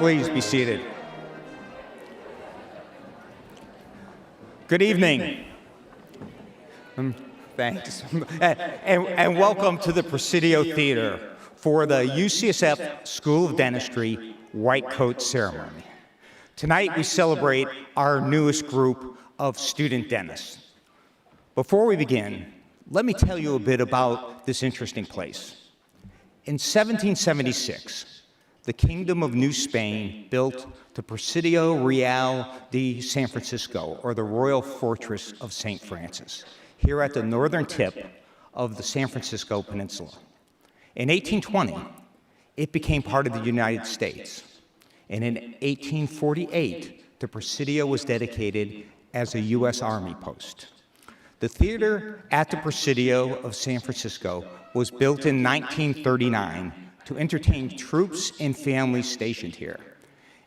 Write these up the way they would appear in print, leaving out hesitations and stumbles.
Please be seated. Good evening. Thanks. And welcome to the Presidio Theater for the UCSF School of Dentistry White Coat Ceremony. Tonight we celebrate our newest group of student dentists. Before we begin, let me tell you a bit about this interesting place. In 1776, the Kingdom of New Spain built the Presidio Real de San Francisco, or the Royal Fortress of St. Francis, here at the northern tip of the San Francisco Peninsula. In 1820, it became part of the United States. And in 1848, the Presidio was dedicated as a U.S. Army post. The theater at the Presidio of San Francisco was built in 1939 to entertain troops and families stationed here.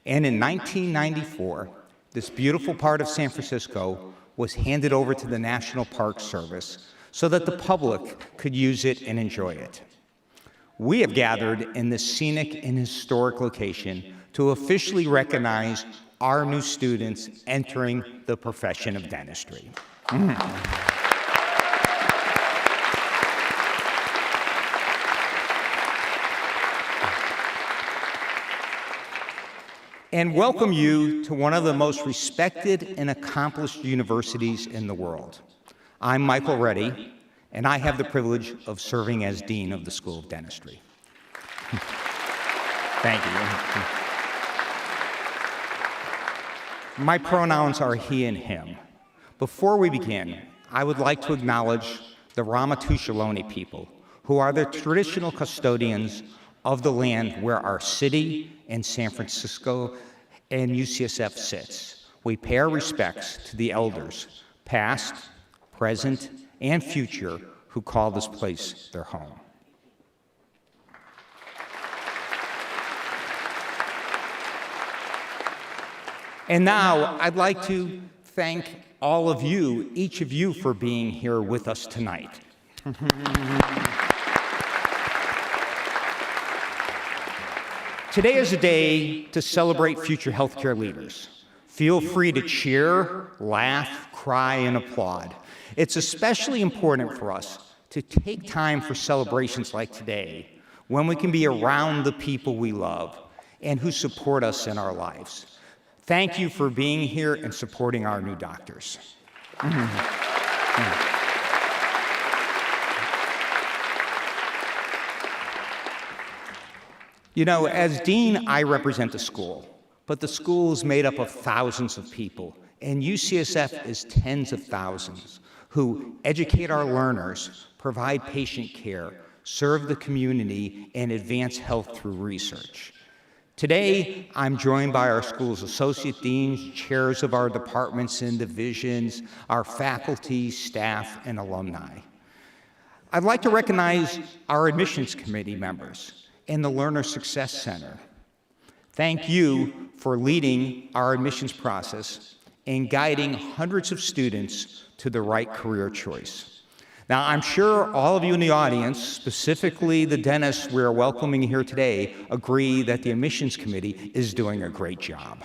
And in 1994, this beautiful part of San Francisco was handed over to the National Park Service so that the public could use it and enjoy it. We have gathered in this scenic and historic location to officially recognize our new students entering the profession of dentistry. And welcome you to one of the most respected and accomplished universities in the world. I'm Michael Reddy, and I have the privilege of serving as Dean of the School of Dentistry. Thank you. My pronouns are he and him. Before we begin, I would like to acknowledge the Ramaytush people, who are the traditional custodians of the land where our city and San Francisco and UCSF sits. We pay our respects to the elders, past, present, and future, who call this place their home. And now, I'd like to thank all of you, each of you, for being here with us tonight. Today is a day to celebrate future healthcare leaders. Feel free to cheer, laugh, cry, and applaud. It's especially important for us to take time for celebrations like today, when we can be around the people we love and who support us in our lives. Thank you for being here and supporting our new doctors. You know, as dean, I represent the school, but the school is made up of thousands of people, and UCSF is tens of thousands who educate our learners, provide patient care, serve the community, and advance health through research. Today, I'm joined by our school's associate deans, chairs of our departments and divisions, our faculty, staff, and alumni. I'd like to recognize our admissions committee members and the Learner Success Center. Thank you for leading our admissions process and guiding hundreds of students to the right career choice. Now, I'm sure all of you in the audience, specifically the dentists we're welcoming here today, agree that the admissions committee is doing a great job.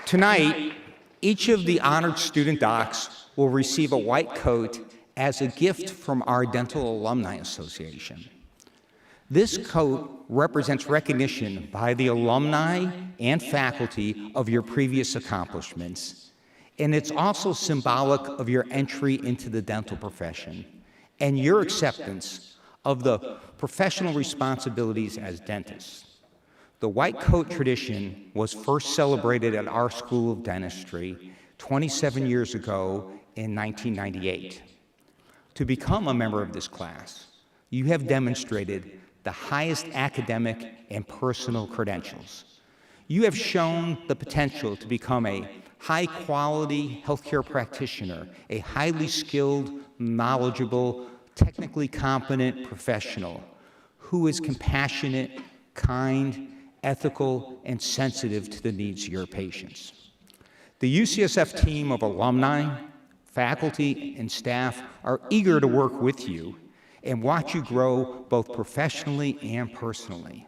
Tonight, each of the honored student docs will receive a white coat as a gift from our Dental Alumni Association. This coat represents recognition by the alumni and faculty of your previous accomplishments, and it's also symbolic of your entry into the dental profession and your acceptance of the professional responsibilities as dentists. The white coat tradition was first celebrated at our School of Dentistry 27 years ago in 1998. To become a member of this class, you have demonstrated the highest academic and personal credentials. You have shown the potential to become a high-quality healthcare practitioner, a highly skilled, knowledgeable, technically competent professional who is compassionate, kind, ethical, and sensitive to the needs of your patients. The UCSF team of alumni, faculty, and staff are eager to work with you and watch you grow both professionally and personally.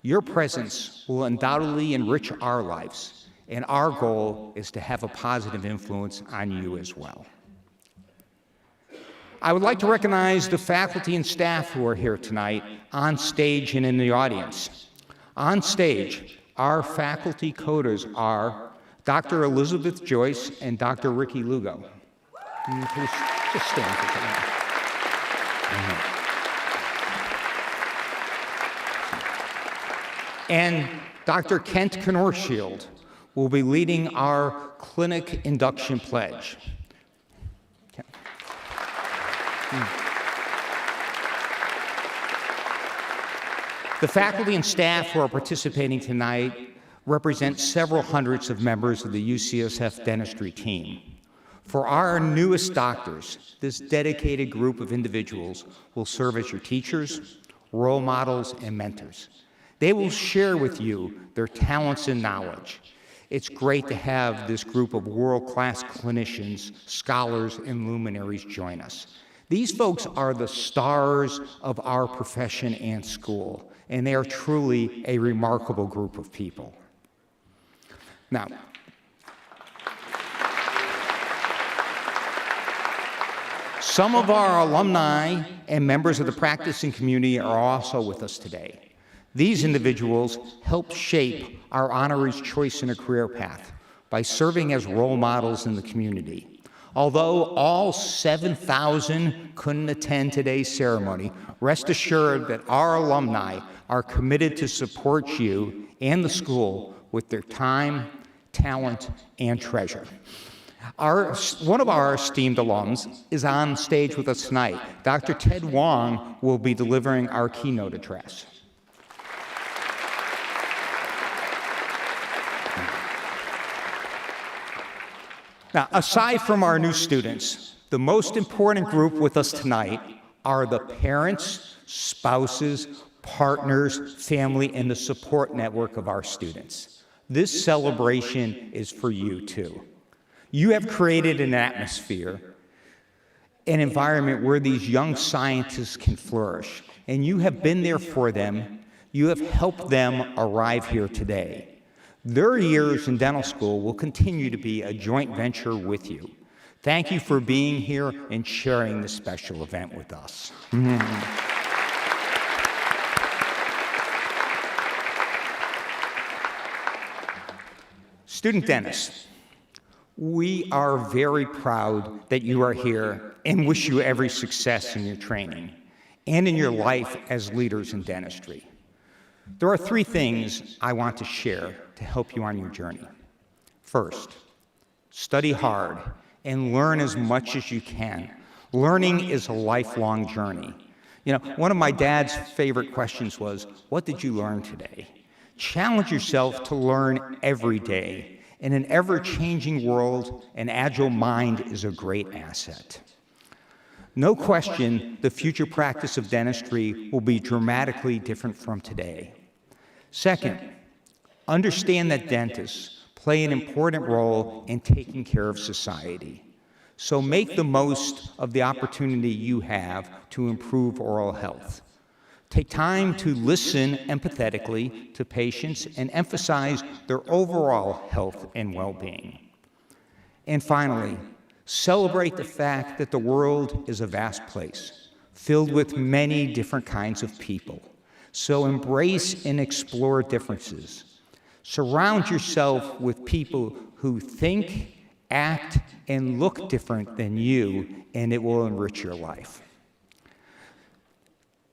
Your presence will undoubtedly enrich our lives, and our goal is to have a positive influence on you as well. I would like to recognize the faculty and staff who are here tonight, on stage and in the audience. On stage, our faculty coders are Dr. Elizabeth Joyce and Dr. Ricky Lugo. Please just stand for a minute. And Dr. Kent Knorshield will be leading our clinic induction pledge. The faculty and staff who are participating tonight represent several hundreds of members of the UCSF Dentistry team. For our newest doctors, this dedicated group of individuals will serve as your teachers, role models, and mentors. They will share with you their talents and knowledge. It's great to have this group of world-class clinicians, scholars, and luminaries join us. These folks are the stars of our profession and school, and they are truly a remarkable group of people. Now, some of our alumni and members of the practicing community are also with us today. These individuals helped shape our honorees' choice in a career path by serving as role models in the community. Although all 7,000 couldn't attend today's ceremony, rest assured that our alumni are committed to support you and the school with their time, talent, and treasure. One of our esteemed alums is on stage with us tonight. Dr. Ted Wong will be delivering our keynote address. Now, aside from our new students, the most important group with us tonight are the parents, spouses, partners, family, and the support network of our students. This celebration is for you, too. You have created an atmosphere, an environment where these young scientists can flourish, and you have been there for them. You have helped them arrive here today. Their years in dental school will continue to be a joint venture with you. Thank you for being here and sharing this special event with us. Student dentists, we are very proud that you are here and wish you every success in your training and in your life as leaders in dentistry. There are three things I want to share to help you on your journey. First, study hard and learn as much as you can. Learning is a lifelong journey. You know, one of my dad's favorite questions was, what did you learn today? Challenge yourself to learn every day. In an ever-changing world, an agile mind is a great asset. No question, the future practice of dentistry will be dramatically different from today. Second, understand that dentists play an important role in taking care of society. So make the most of the opportunity you have to improve oral health. Take time to listen empathetically to patients and emphasize their overall health and well-being. And finally, celebrate the fact that the world is a vast place, filled with many different kinds of people. So embrace and explore differences. Surround yourself with people who think, act, and look different than you, and it will enrich your life.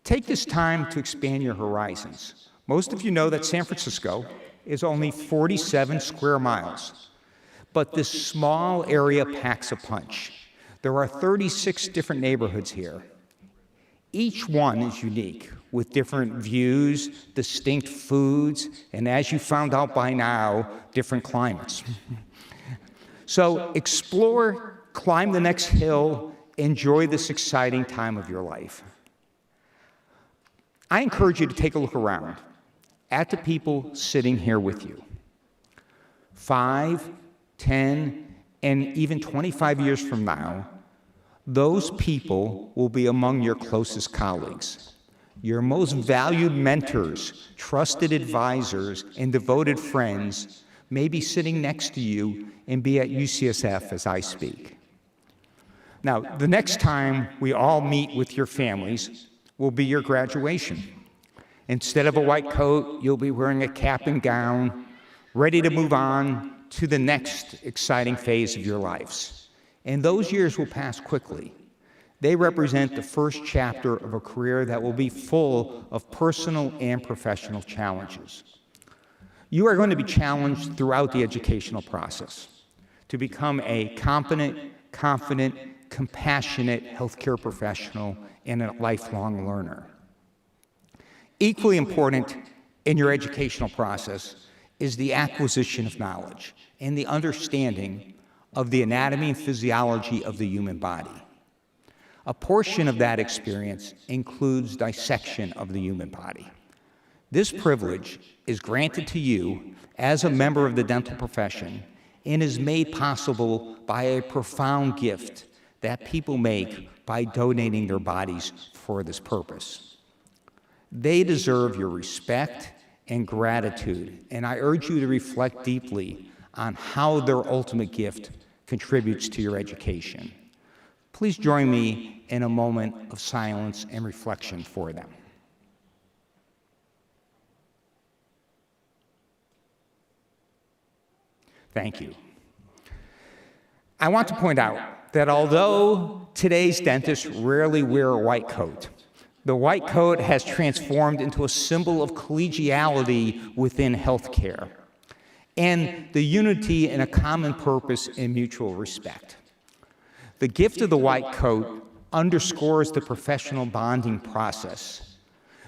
Take this time to expand your horizons. Most of you know that San Francisco is only 47 square miles, but this small area packs a punch. There are 36 different neighborhoods here. Each one is unique, with different views, distinct foods, and as you found out by now, different climates. So explore, climb the next hill, enjoy this exciting time of your life. I encourage you to take a look around at the people sitting here with you. 5, 10, and even 25 years from now, Those people will be among your closest colleagues. Your most valued mentors, trusted advisors, and devoted friends may be sitting next to you and be at UCSF as I speak. Now, the next time we all meet with your families will be your graduation. Instead of a white coat, you'll be wearing a cap and gown, ready to move on to the next exciting phase of your lives. And those years will pass quickly. They represent the first chapter of a career that will be full of personal and professional challenges. You are going to be challenged throughout the educational process to become a competent, confident, compassionate healthcare professional and a lifelong learner. Equally important in your educational process is the acquisition of knowledge and the understanding of the anatomy and physiology of the human body. A portion of that experience includes dissection of the human body. This privilege is granted to you as a member of the dental profession and is made possible by a profound gift that people make by donating their bodies for this purpose. They deserve your respect and gratitude, and I urge you to reflect deeply on how their ultimate gift contributes to your education. Please join me in a moment of silence and reflection for them. Thank you. I want to point out that although today's dentists rarely wear a white coat, the white coat has transformed into a symbol of collegiality within healthcare and the unity in a common purpose and mutual respect. The gift of the white coat underscores the professional bonding process.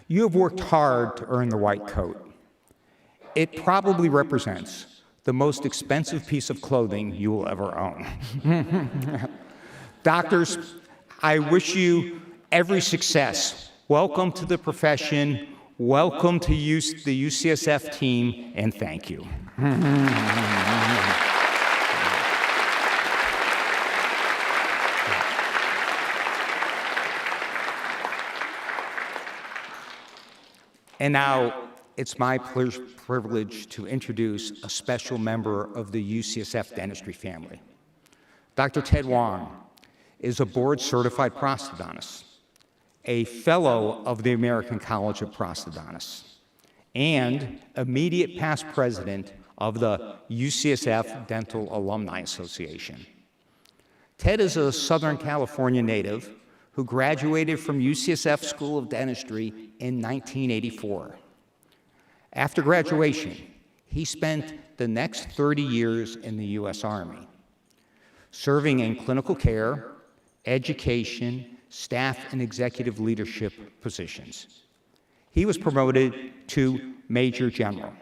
You have worked hard to earn the white coat. It probably represents the most expensive piece of clothing you will ever own. Doctors, I wish you every success. Welcome to the profession. Welcome to the UCSF team, and thank you. And now, it's my privilege to introduce a special member of the UCSF dentistry family. Dr. Ted Wong is a board-certified prosthodontist, a fellow of the American College of Prosthodontists, and immediate past president of the UCSF Dental Alumni Association. Ted is a Southern California native who graduated from UCSF School of Dentistry in 1984. After graduation, he spent the next 30 years in the U.S. Army, serving in clinical care, education, staff, and executive leadership positions. He was promoted to Major General,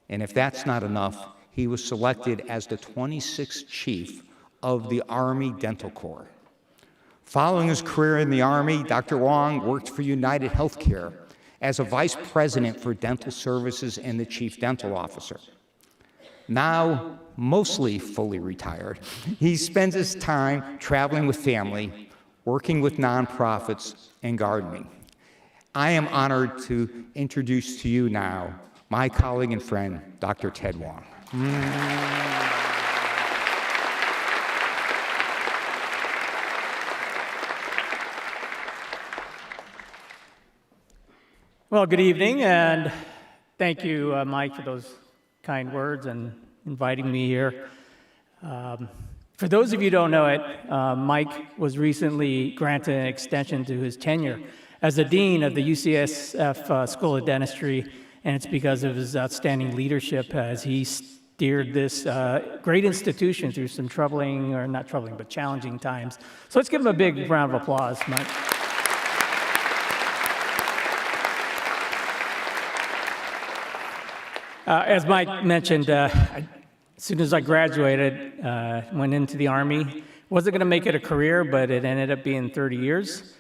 and if that's not enough, he was selected as the 26th Chief of the Army Dental Corps. Following his career in the Army, Dr. Wong worked for United Healthcare as a vice president for dental services and the chief dental officer. Now, mostly fully retired, he spends his time traveling with family, working with nonprofits, and gardening. I am honored to introduce to you now my colleague and friend, Dr. Ted Wong. Well, good evening, and thank you, Mike, for those kind words and inviting me here. For those of you who don't know it, Mike was recently granted an extension to his tenure as the Dean of the UCSF School of Dentistry, and it's because of his outstanding leadership as he steered this great institution through some challenging times. So let's give him a big round of applause, Mike. As Mike mentioned, as soon as I graduated, went into the Army. Wasn't going to make it a career, but it ended up being 30 years.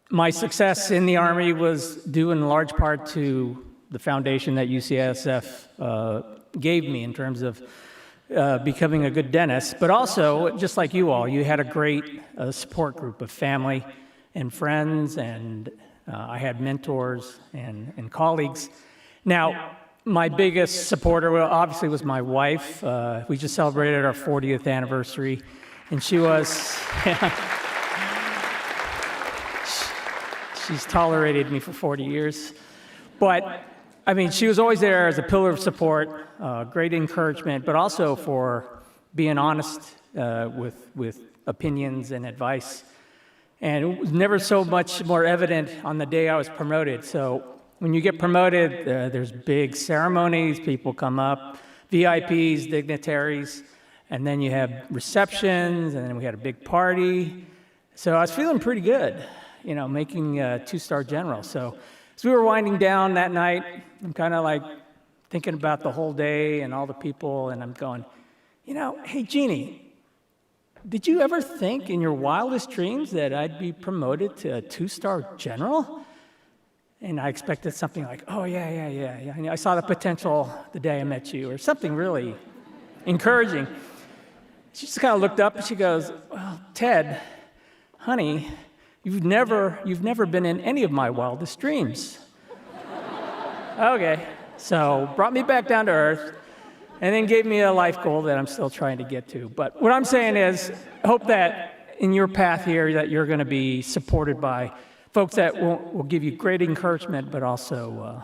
My success in the Army was due in large part to the foundation that UCSF gave me in terms of becoming a good dentist, but also, just like you all, you had a great support group of family and friends, and I had mentors and colleagues. Now, my biggest supporter obviously was my wife. We just celebrated our 40th anniversary, and she was, she's tolerated me for 40 years. But, I mean, she was always there as a pillar of support, great encouragement, but also for being honest with opinions and advice. And it was never so much more evident on the day I was promoted. So when you get promoted, there's big ceremonies, people come up, VIPs, dignitaries, and then you have receptions, and then we had a big party. So I was feeling pretty good, you know, making a two-star general. So as we were winding down that night, I'm kind of like thinking about the whole day and all the people, and I'm going, you know, hey, Jeannie, did you ever think in your wildest dreams that I'd be promoted to a two-star general? And I expected something like, oh, yeah. I saw the potential the day I met you, or something really encouraging. She just kind of looked up and she goes, well, Ted, honey, you've never been in any of my wildest dreams. Okay, so brought me back down to earth, and then gave me a life goal that I'm still trying to get to. But what I'm saying is, I hope that in your path here that you're going to be supported by folks that will give you great encouragement, but also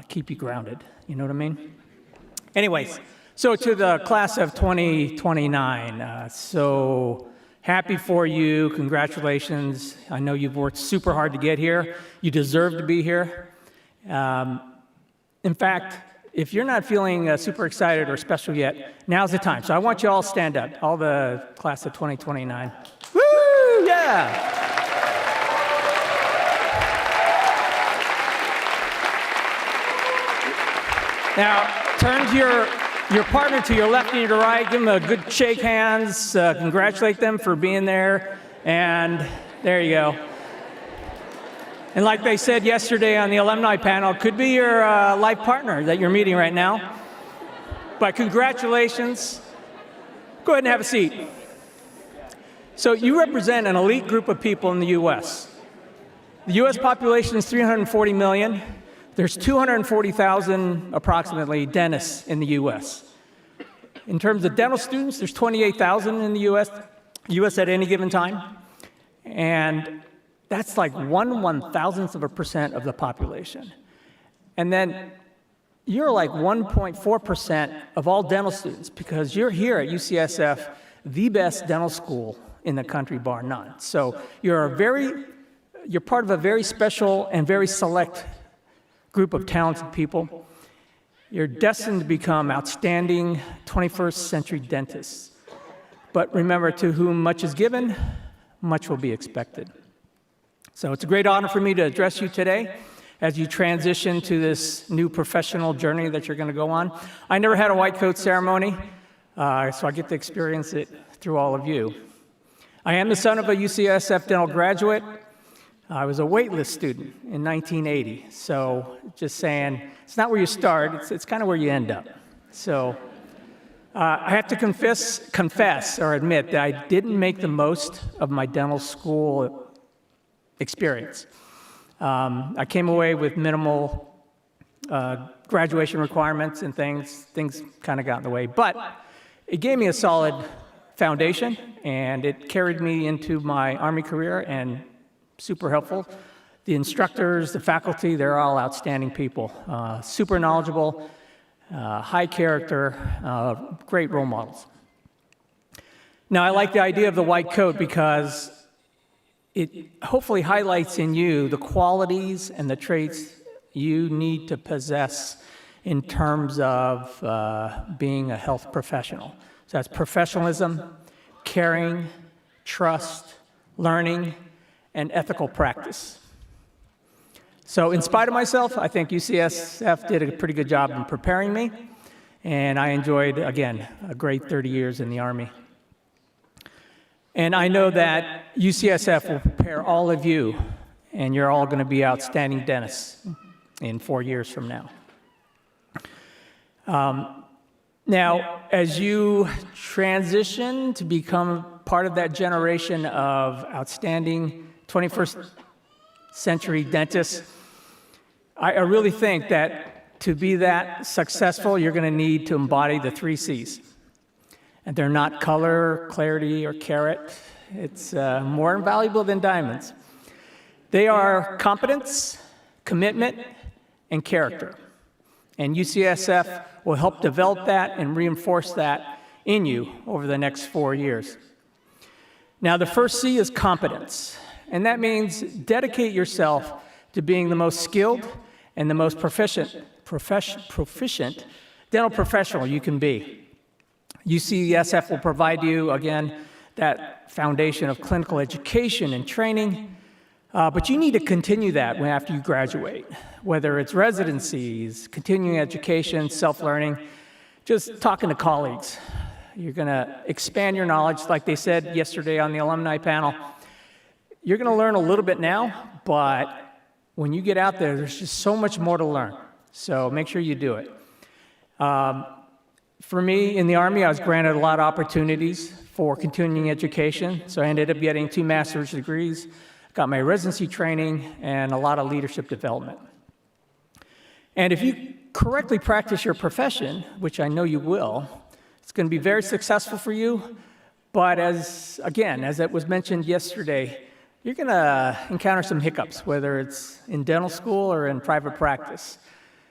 keep you grounded. You know what I mean? Anyways, so to the class of 2029, so happy for you. Congratulations. I know you've worked super hard to get here. You deserve to be here. In fact, if you're not feeling super excited or special yet, now's the time. So I want you all to stand up, all the class of 2029. Woo, yeah! Now, turn to your partner to your left and your right. Give them a good shake hands. Congratulate them for being there. And there you go. And like they said yesterday on the alumni panel, could be your life partner that you're meeting right now. But congratulations. Go ahead and have a seat. So you represent an elite group of people in the U.S. The U.S. population is 340 million. There's 240,000 approximately dentists in the U.S. In terms of dental students, there's 28,000 in the U.S. at any given time. And that's like 1/1000% of the population. And then you're like 1.4% of all dental students because you're here at UCSF, the best dental school in the country, bar none. So you're part of a very special and very select group of talented people. You're destined to become outstanding 21st century dentists. But remember, to whom much is given, much will be expected. So it's a great honor for me to address you today as you transition to this new professional journey that you're going to go on. I never had a white coat ceremony, so I get to experience it through all of you. I am the son of a UCSF dental graduate. I was a waitlist student in 1980, so just saying, it's not where you start, it's kind of where you end up. So I have to confess or admit that I didn't make the most of my dental school experience. I came away with minimal graduation requirements and things kind of got in the way, but it gave me a solid foundation, and it carried me into my Army career, and super helpful. The instructors, the faculty, they're all outstanding people, super knowledgeable, high character, great role models. Now, I like the idea of the white coat because it hopefully highlights in you the qualities and the traits you need to possess in terms of being a health professional. So that's professionalism, caring, trust, learning, and ethical practice. So in spite of myself, I think UCSF did a pretty good job in preparing me, and I enjoyed, again, a great 30 years in the Army. And I know that UCSF will prepare all of you, and you're all going to be outstanding dentists in 4 years from now. Now, as you transition to become part of that generation of outstanding 21st century dentists, I really think that to be that successful, you're going to need to embody the 3 C's. And they're not color, clarity, or carat. It's more invaluable than diamonds. They are competence, commitment, and character. And UCSF will help develop that and reinforce that in you over the next 4 years. Now, the first C is competence. And that means dedicate yourself to being the most skilled and the most proficient dental professional you can be. UCSF will provide you, again, that foundation of clinical education and training, but you need to continue that after you graduate, whether it's residencies, continuing education, self-learning, just talking to colleagues. You're going to expand your knowledge, like they said yesterday on the alumni panel. You're going to learn a little bit now, but when you get out there, there's just so much more to learn. So make sure you do it. For me, in the Army, I was granted a lot of opportunities for continuing education. So I ended up getting 2 master's degrees, got my residency training, and a lot of leadership development. And if you correctly practice your profession, which I know you will, it's going to be very successful for you. But as it was mentioned yesterday, you're going to encounter some hiccups, whether it's in dental school or in private practice.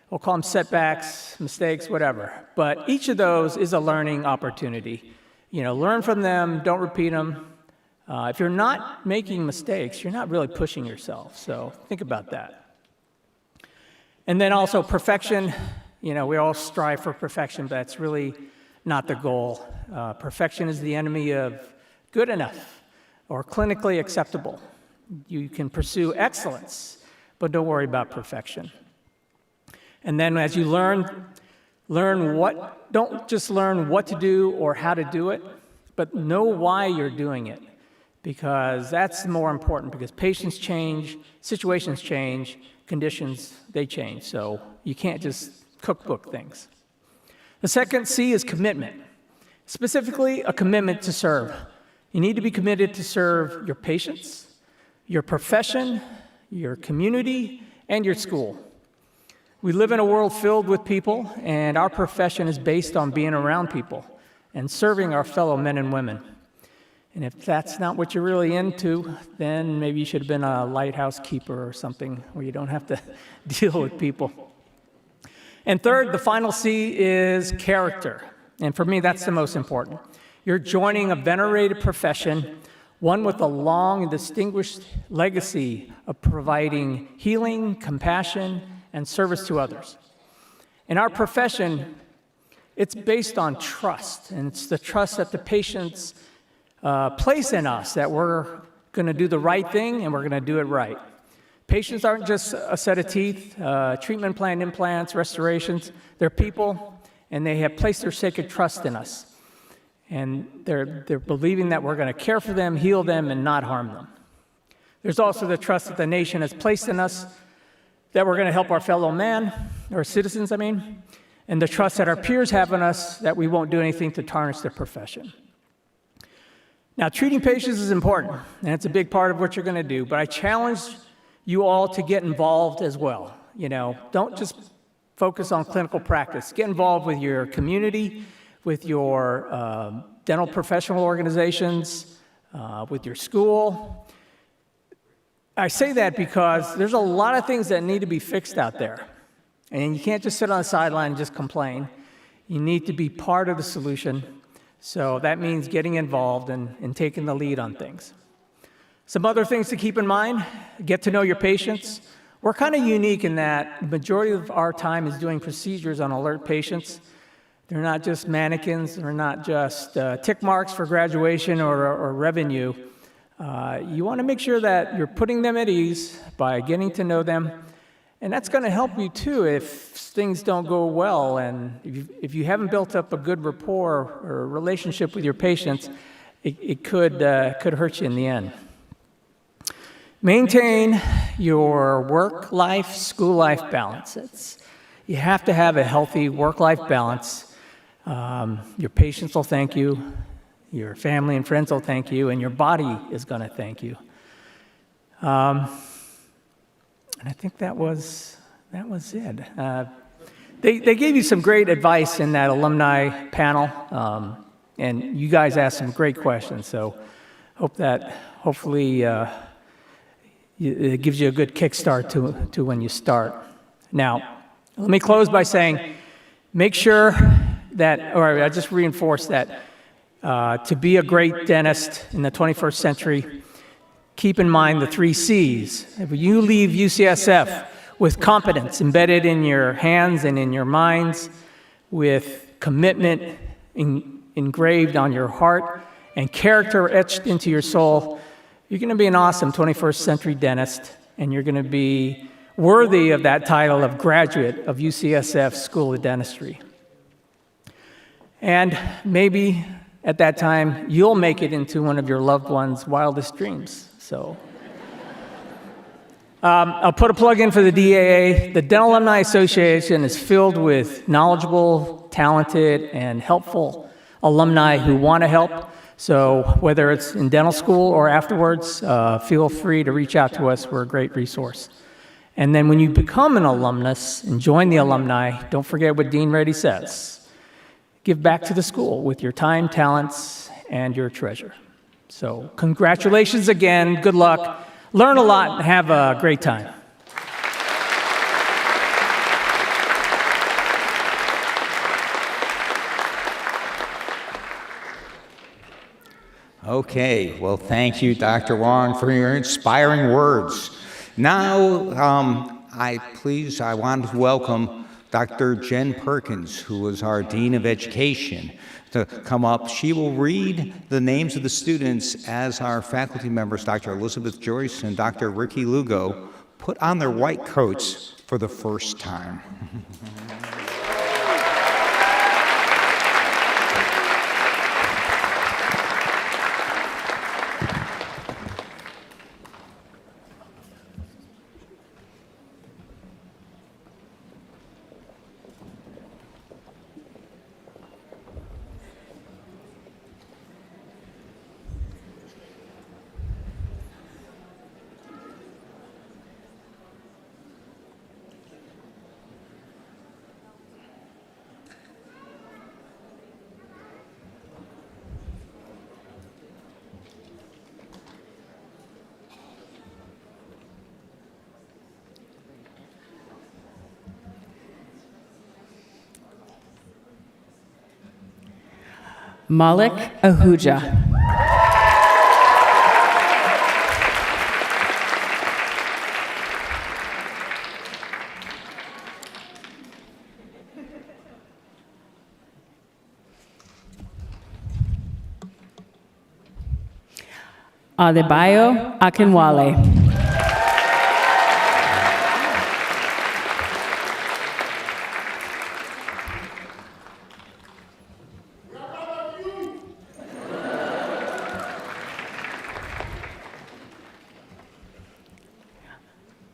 We'll call them setbacks, mistakes, whatever. But each of those is a learning opportunity. Learn from them, don't repeat them. If you're not making mistakes, you're not really pushing yourself. So think about that. And then also perfection. We all strive for perfection, but that's really not the goal. Perfection is the enemy of good enough or clinically acceptable. You can pursue excellence, but don't worry about perfection. And then as you don't just learn what to do or how to do it, but know why you're doing it, because that's more important, because patients change, situations change, conditions, they change. So you can't just cookbook things. The second C is commitment, specifically a commitment to serve. You need to be committed to serve your patients, your profession, your community, and your school. We live in a world filled with people, and our profession is based on being around people and serving our fellow men and women. And if that's not what you're really into, then maybe you should have been a lighthouse keeper or something where you don't have to deal with people. And third, the final C is character. And for me, that's the most important. You're joining a venerated profession, one with a long and distinguished legacy of providing healing, compassion, and service to others. In our profession, it's based on trust, and it's the trust that the patients place in us that we're going to do the right thing and we're going to do it right. Patients aren't just a set of teeth, treatment plan, implants, restorations. They're people, and they have placed their sacred trust in us. And they're believing that we're going to care for them, heal them, and not harm them. There's also the trust that the nation has placed in us, that we're going to help our fellow man, or citizens, and the trust that our peers have in us that we won't do anything to tarnish their profession. Now, treating patients is important, and it's a big part of what you're going to do, but I challenge you all to get involved as well. Don't just focus on clinical practice. Get involved with your community, with your dental professional organizations, with your school. I say that because there's a lot of things that need to be fixed out there. And you can't just sit on the sideline and just complain. You need to be part of the solution. So that means getting involved and taking the lead on things. Some other things to keep in mind: get to know your patients. We're kind of unique in that the majority of our time is doing procedures on alert patients. They're not just mannequins. They're not just tick marks for graduation or revenue. You want to make sure that you're putting them at ease by getting to know them. And that's going to help you, too, if things don't go well. And if you haven't built up a good rapport or relationship with your patients, it could hurt you in the end. Maintain your work-life, school-life balance. You have to have a healthy work-life balance. Your patients will thank you. Your family and friends will thank you, and your body is going to thank you. And I think that was it. They gave you some great advice in that alumni panel, and you guys asked some great questions. So hopefully it gives you a good kickstart to when you start. Now, let me close by saying, make sure that, or I just reinforce that, to be a great dentist in the 21st century, keep in mind the 3 C's. If you leave UCSF with competence embedded in your hands and in your minds, with commitment engraved on your heart, and character etched into your soul, you're going to be an awesome 21st century dentist, and you're going to be worthy of that title of graduate of UCSF School of Dentistry. And maybe at that time, you'll make it into one of your loved ones' wildest dreams. So I'll put a plug in for the DAA. The Dental Alumni Association is filled with knowledgeable, talented, and helpful alumni who want to help. So whether it's in dental school or afterwards, feel free to reach out to us. We're a great resource. And then when you become an alumnus and join the alumni, don't forget what Dean Reddy says. Give back to the school with your time, talents, and your treasure. So congratulations again. Good luck. Learn a lot and have a great time. Okay, well, thank you, Dr. Wong, for your inspiring words. Now, I want to welcome Dr. Jen Perkins, who is our Dean of Education, to come up. She will read the names of the students as our faculty members, Dr. Elizabeth Joyce and Dr. Ricky Lugo, put on their white coats for the first time. Malik Ahuja. Adebayo Akinwale.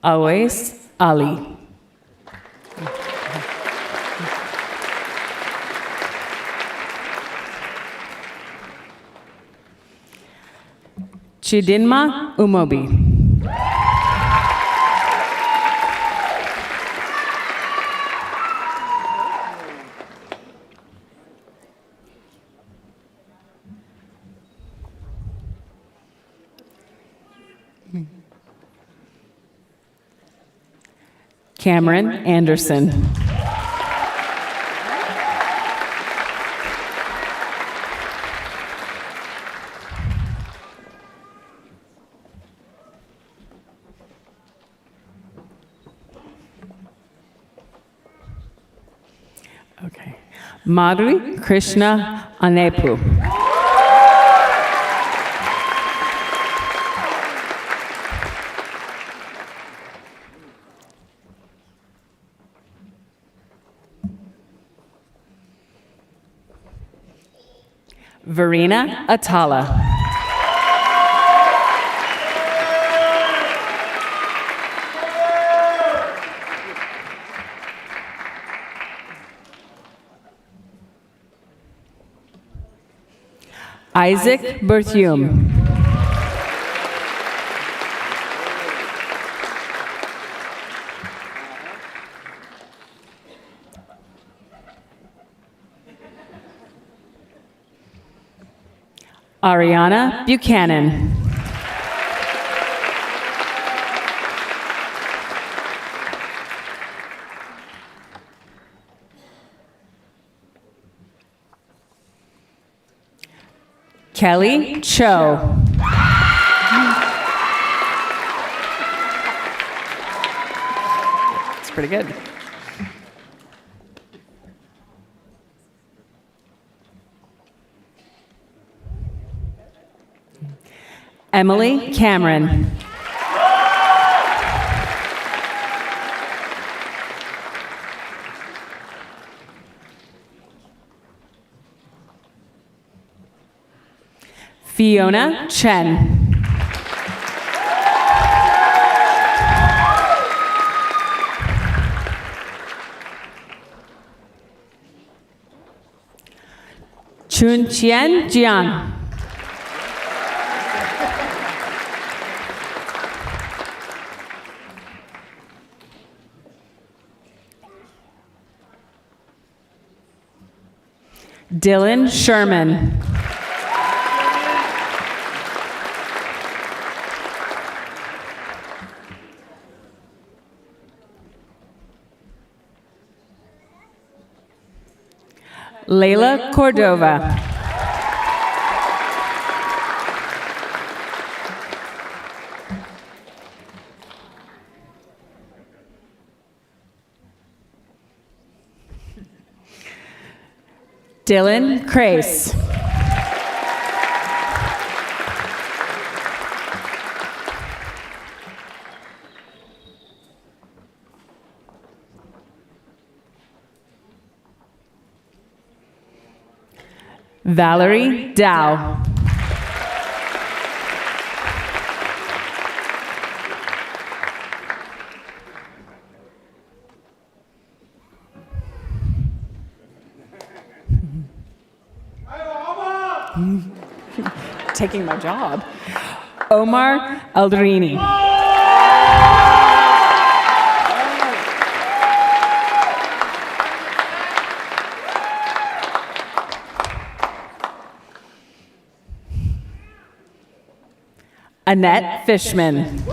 Awais Ali. Chidinma Umobi. Cameron Anderson. Okay. Madhuri Krishna Anepu. Verena Atala. Isaac Berthume. Ariana Buchanan. Kelly Cho. That's pretty good. Emily Cameron. Fiona Chen. Chun Chien Jian. Dylan Sherman. Layla Cordova. Dylan Crace. Valerie Dow. Taking my job. Omar Aldrini. Annette Fishman.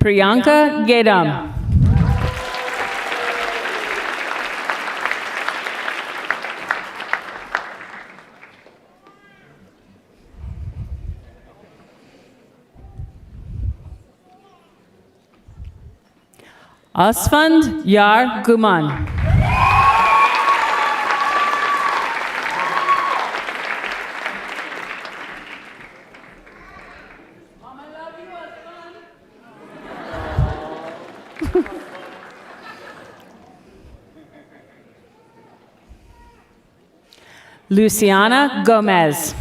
Priyanka Gedam. Asfand Yar Guman. Luciana Gomez.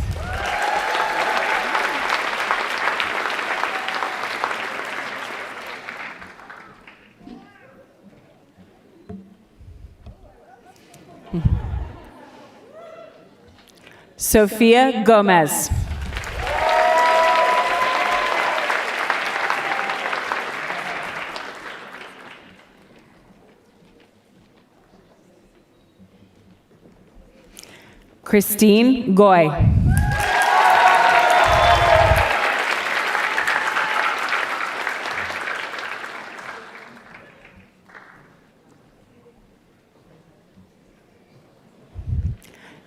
Sofia Gomez. Christine Goy.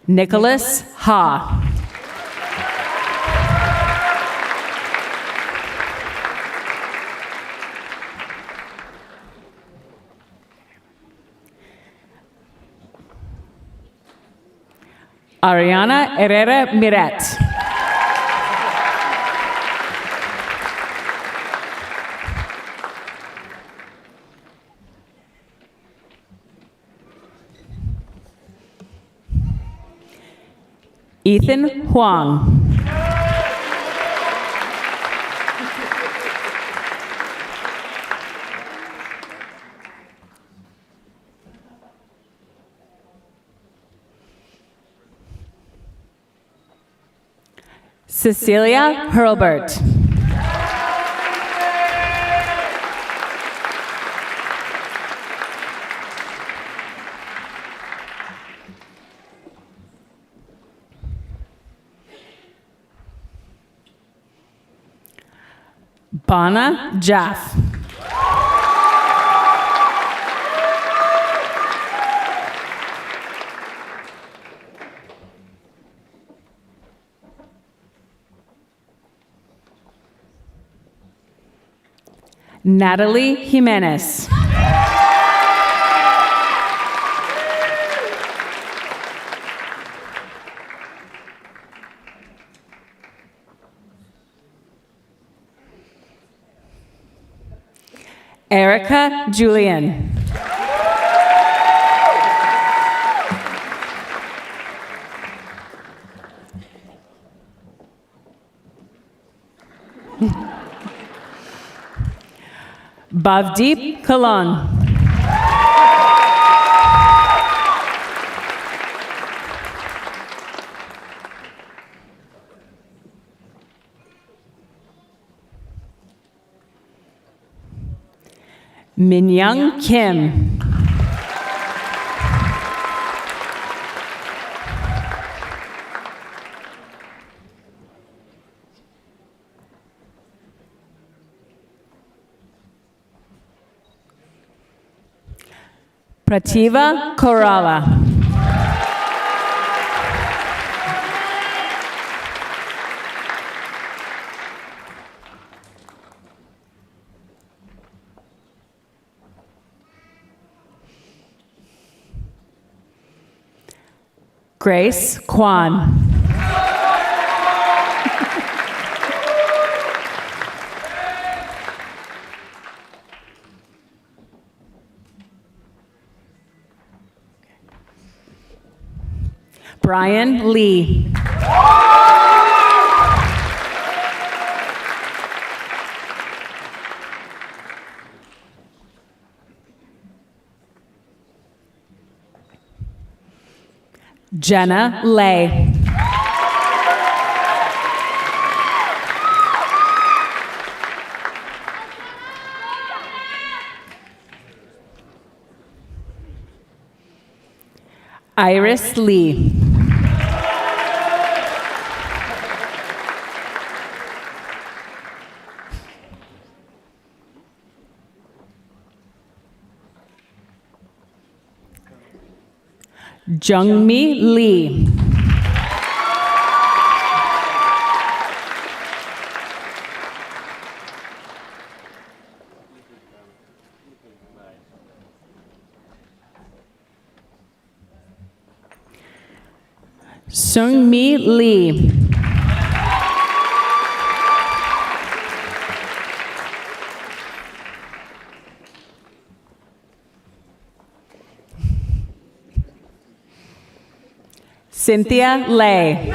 Nicholas Ha. Ariana Herrera Miret. Ethan Huang. Cecilia Hurlbert. Bana Jaff. Natalie Jimenez. Erica Julian. Bhavdeep Kalon. Minyoung Kim. Prativa Korala. Grace Kwan. Brian Lee. Jenna Lay. Iris Lee. Jungmi Lee. Sungmi Lee. Cynthia Lay.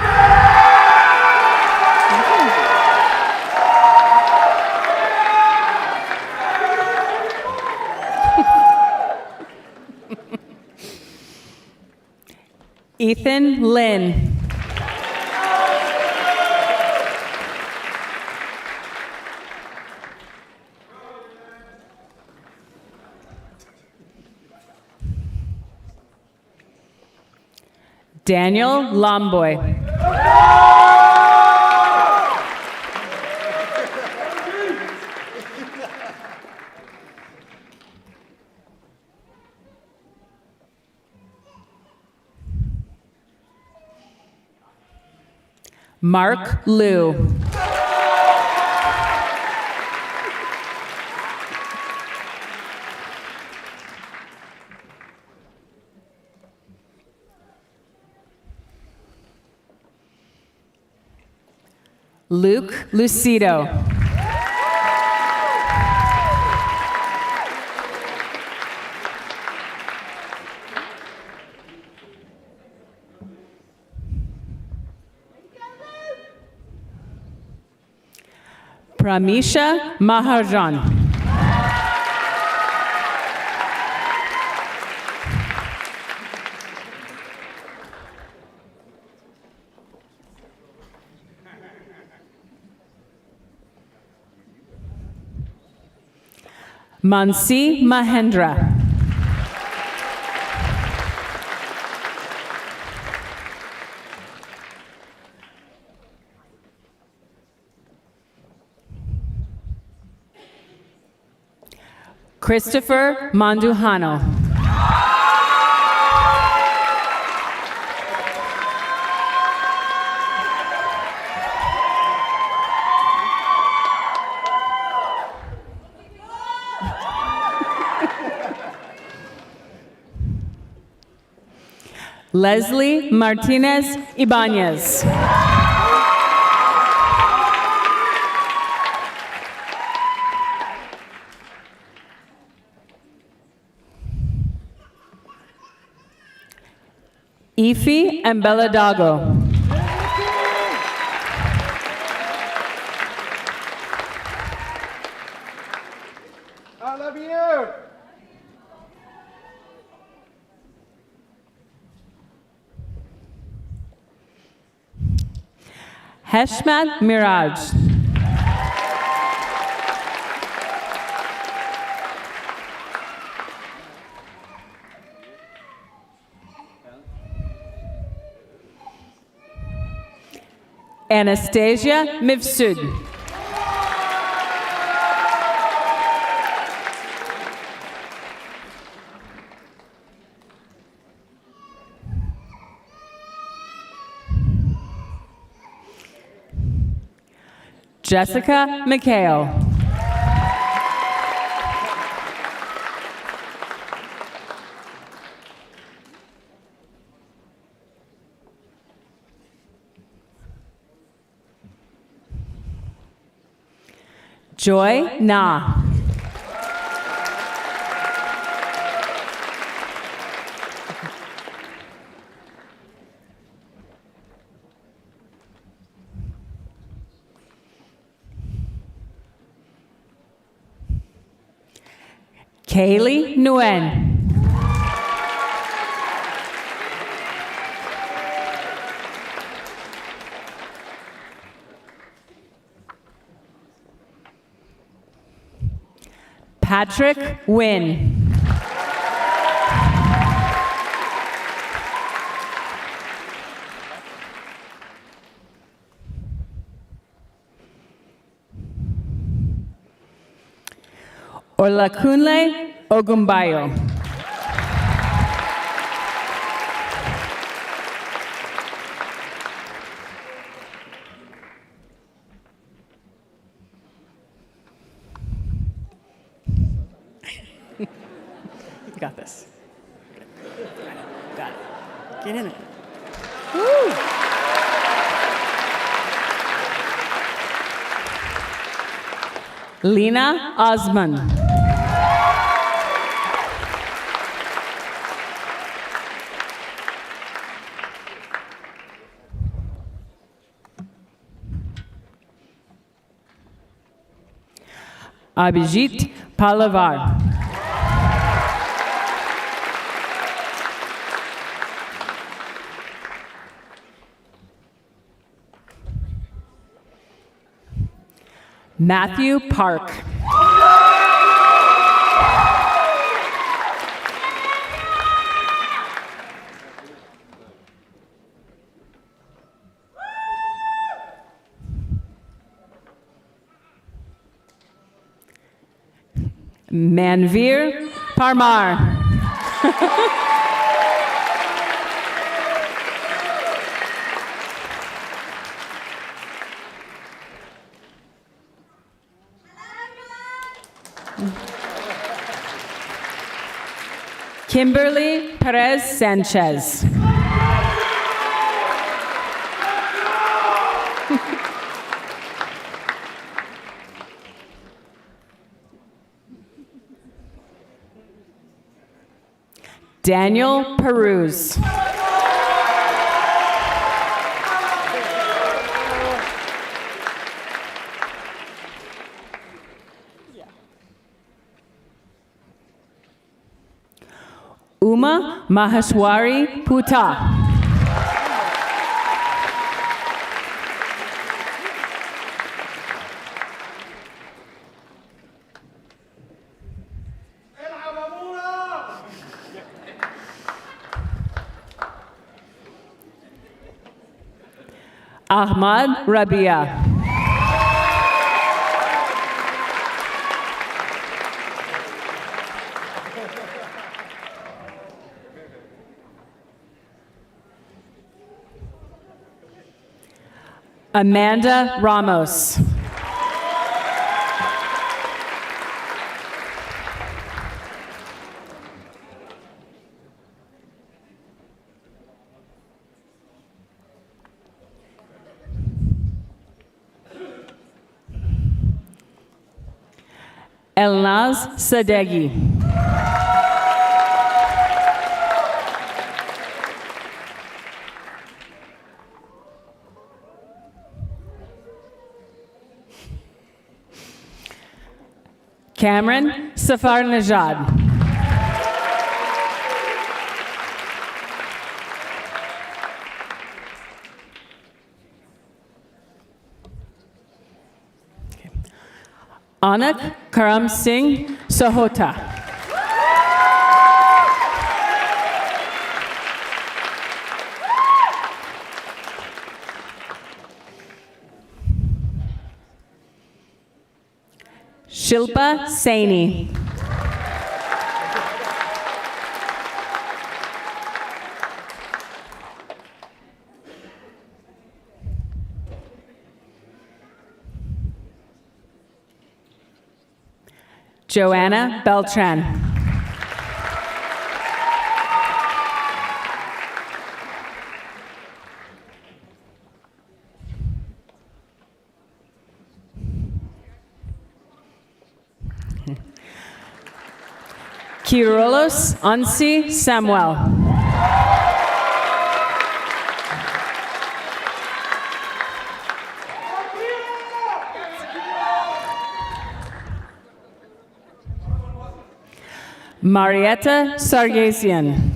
Ethan Lin. Daniel Lomboy. Mark Liu. Luke Lucido. Pramisha Mahajan. Mansi Mahendra. Christopher Manduhano. Leslie Martinez Ibanez. Ifi Embeladago. I love you. Heshmat Miraj. Anastasia Mifsud. Jessica McHale. Joy Na. Kaylee Nguyen. Patrick Wynn. Olakunle Ogumbayo. You got this. Got it. Get in it. Woo! Lena Osman. Abhijit Palavar. Matthew Park. Manveer Parmar. Kimberly Perez Sanchez. Daniel Peruz. Uma Maheshwari Puta. Ahmad Rabia. Amanda Ramos. Elnaz Sadeghi. Cameron Safar Najad. Anak Karam Singh Sahota. Shilpa Saini. Joanna Beltran. Kyrillos Ansi Samuel. Marietta Sargasian.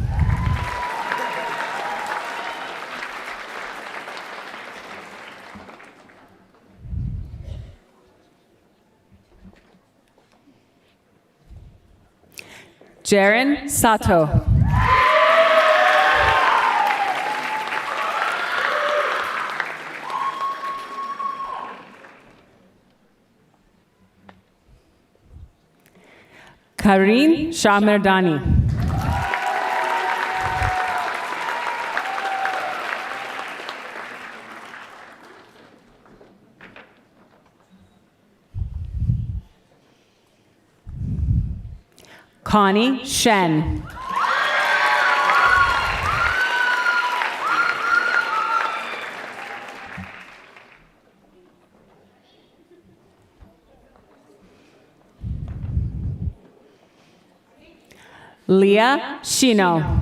Jaren Sato. Kareen Shahmerdani. Connie Shen. Leah Shino.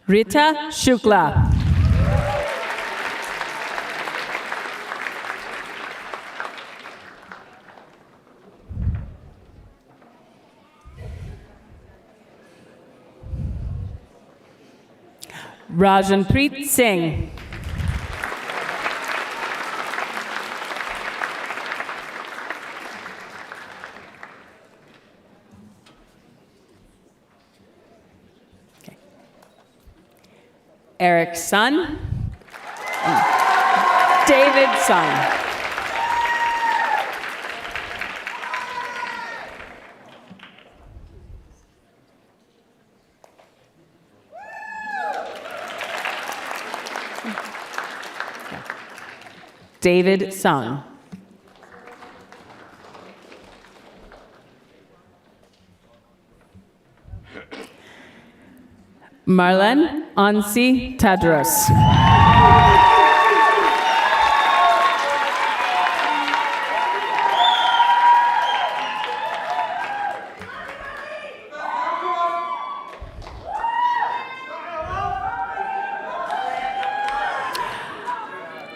Rita Shukla. Rajanpreet Singh. Eric Sun. David Sun. David Sung. Marlene Ansi Tadros.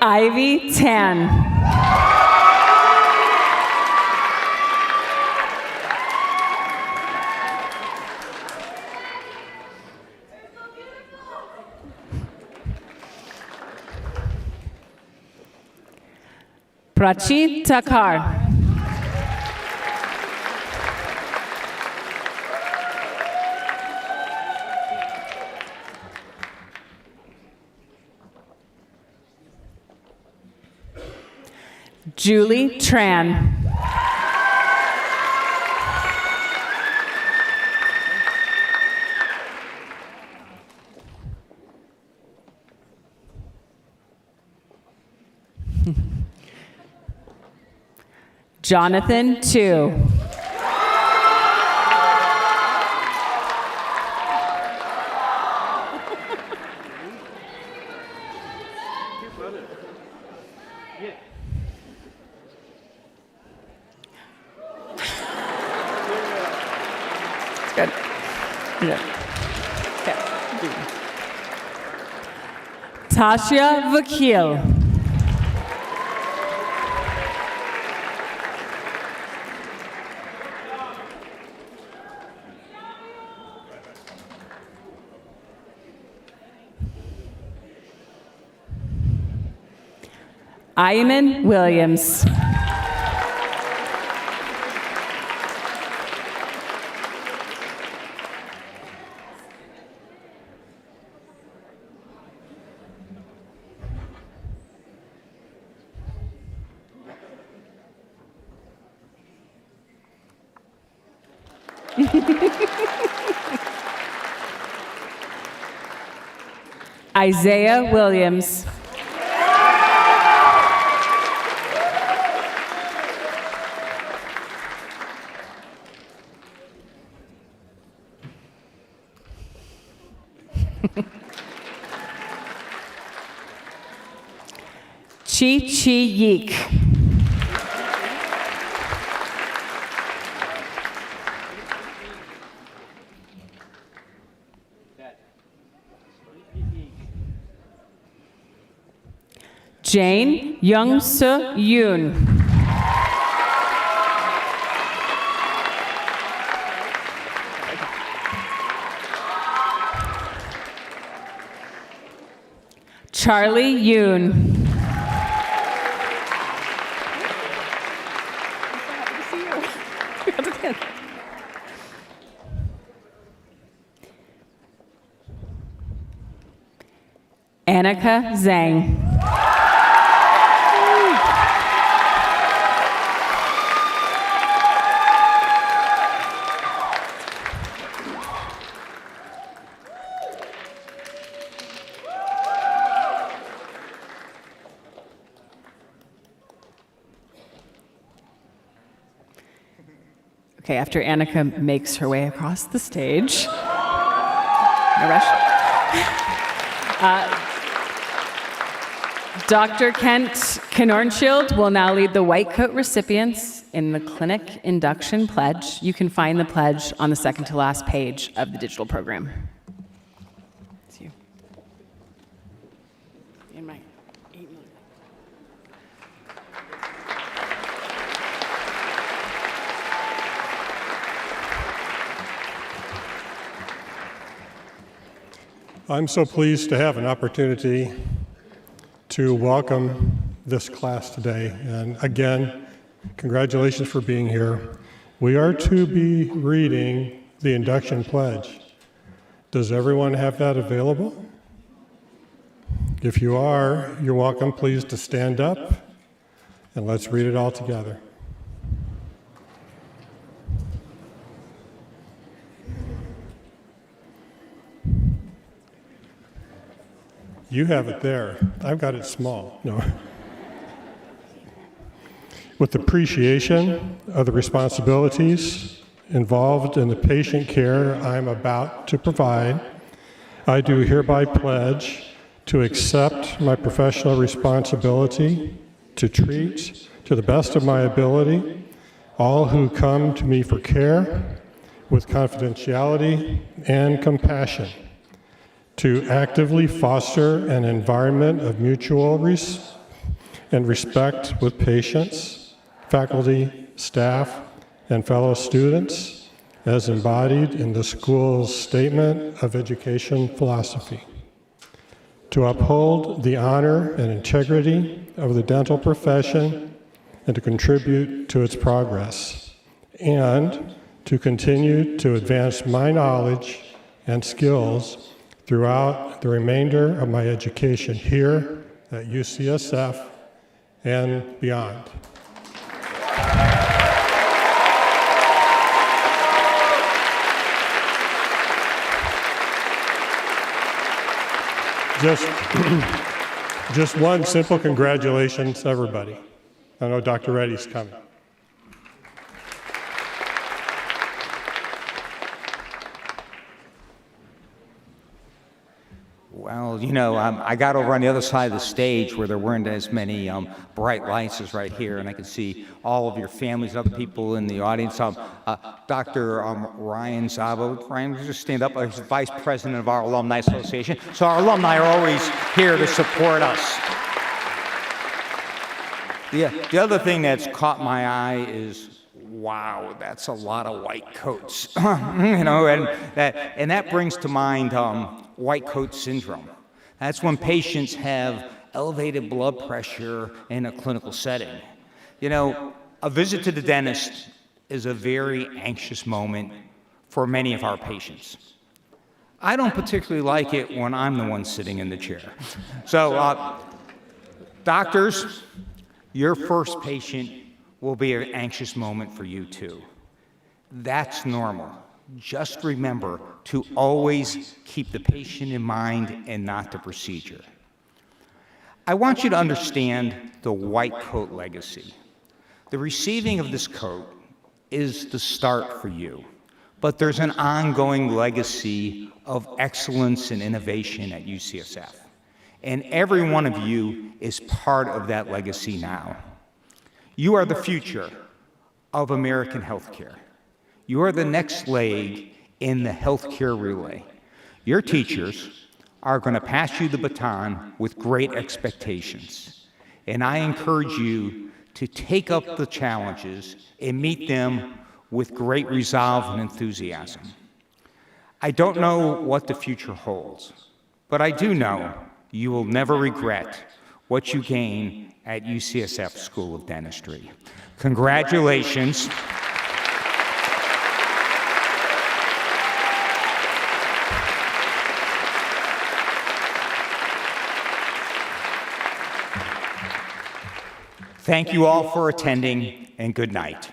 Ivy Tan. Prachi Takar. Julie Tran. Jonathan Tu. Good. Yeah. Okay. Tasha Vakil. Ayman Williams. Isaiah Williams. Chi Chi Yeek. Jane Young Soo Yoon. Charlie Yoon. Annika Zhang. Okay, after Annika makes her way across the stage. No rush. Dr. Kent Knornschild will now lead the white coat recipients in the clinic induction pledge. You can find the pledge on the second to last page of the digital program. It's you. In my 8 million. I'm so pleased to have an opportunity to welcome this class today. And again, congratulations for being here. We are to be reading the induction pledge. Does everyone have that available? If you are, you're welcome, please, to stand up and let's read it all together. You have it there. I've got it small. No. With appreciation of the responsibilities involved in the patient care I'm about to provide, I do hereby pledge to accept my professional responsibility to treat, to the best of my ability, all who come to me for care with confidentiality and compassion, to actively foster an environment of mutual and respect with patients, faculty, staff, and fellow students, as embodied in the school's Statement of Education Philosophy. To uphold the honor and integrity of the dental profession and to contribute to its progress, and to continue to advance my knowledge and skills throughout the remainder of my education here at UCSF and beyond. Just one simple congratulations to everybody. I know Dr. Reddy's coming. Well, you know, I got over on the other side of the stage where there weren't as many bright lights as right here, and I could see all of your families and other people in the audience. Dr. Ryan Zabo, Ryan, would you just stand up? He's Vice President of our Alumni Association. So our alumni are always here to support us. The other thing that's caught my eye is, wow, that's a lot of white coats. You know, and that brings to mind white coat syndrome. That's when patients have elevated blood pressure in a clinical setting. You know, a visit to the dentist is a very anxious moment for many of our patients. I don't particularly like it when I'm the one sitting in the chair. So, doctors, your first patient will be an anxious moment for you too. That's normal. Just remember to always keep the patient in mind and not the procedure. I want you to understand the white coat legacy. The receiving of this coat is the start for you, but there's an ongoing legacy of excellence and innovation at UCSF. And every one of you is part of that legacy now. You are the future of American healthcare. You are the next leg in the healthcare relay. Your teachers are going to pass you the baton with great expectations. And I encourage you to take up the challenges and meet them with great resolve and enthusiasm. I don't know what the future holds, but I do know you will never regret what you gain at UCSF School of Dentistry. Congratulations. Thank you all for attending, and good night.